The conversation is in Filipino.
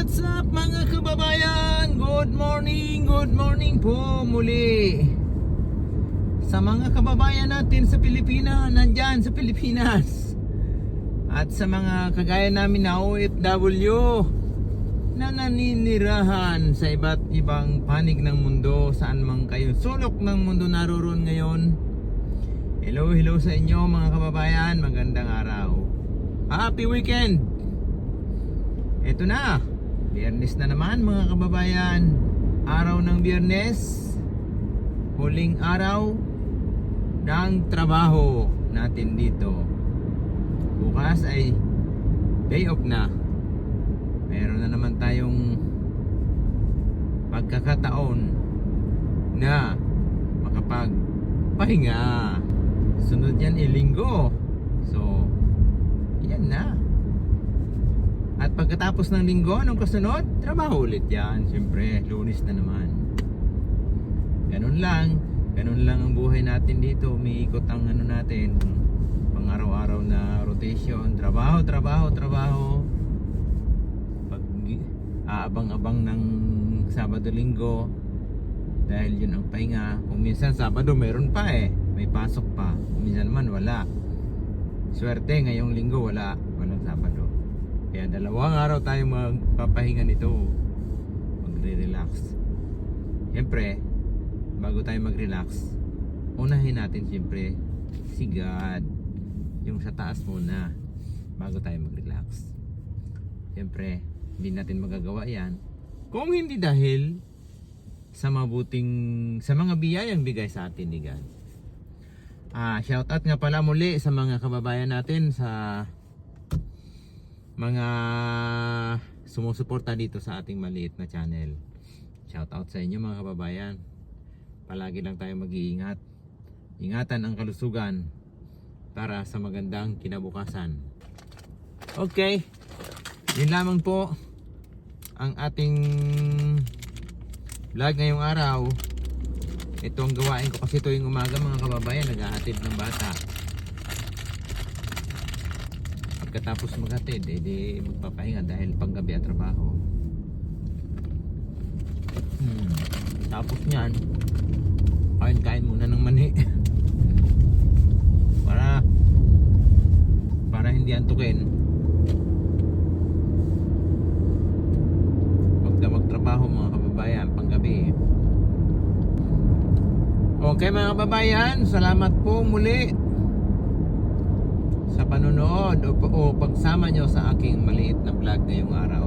What's up mga kababayan? Good morning po muli sa mga kababayan natin sa Pilipinas, nandyan sa Pilipinas, at sa mga kagaya namin na OFW na naninirahan sa iba't ibang panig ng mundo, saan man kayo sulok ng mundo naroon ngayon. Hello sa inyo mga kababayan, magandang araw, happy weekend. Ito na, Biyernes na naman mga kababayan. Araw ng Biyernes, huling araw ng trabaho natin dito. Bukas ay day off na. Meron na naman tayong pagkakataon na makapagpahinga. Sunod yan Linggo. So, yan na. At pagkatapos ng Linggo, anong kasunod? Trabaho ulit yan. Siyempre, Lunes na naman. Ganun lang ang buhay natin dito. Umiikot ang ano natin, pang araw-araw na rotation. Trabaho. Pag aabang-abang ng Sabado, Linggo, dahil yun ang pahinga. Kung minsan Sabado meron pa may pasok pa. Kung minsan naman wala. Swerte ngayong Linggo walang Sabado. Kaya 2 araw tayo magpapahinga nito, magre-relax. Siyempre, bago tayo mag-relax, unahin natin siyempre si God, yung sa taas muna, bago tayo mag-relax. Siyempre, hindi natin magagawa yan kung hindi dahil sa mga biyayang bigay sa atin ni God. Shoutout nga pala muli sa mga kababayan natin, sa mga sumusuporta dito sa ating maliit na channel. Shout out sa inyo mga kababayan. Palagi lang tayo mag-iingat. Ingatan ang kalusugan para sa magandang kinabukasan. Okay, yun lamang po ang ating vlog ngayong araw. Ito ang gawain ko kasi tuwing umaga mga kababayan, naghahatid ng bata. Pagkatapos maghatid, edi magpapahinga dahil panggabi at trabaho. Tapos nyan, kain muna ng mani para hindi antukin. Magtrabaho mga kababayan panggabi. Okay mga kababayan, salamat po muli sa panonood o pagsama nyo sa aking maliit na vlog ngayong araw.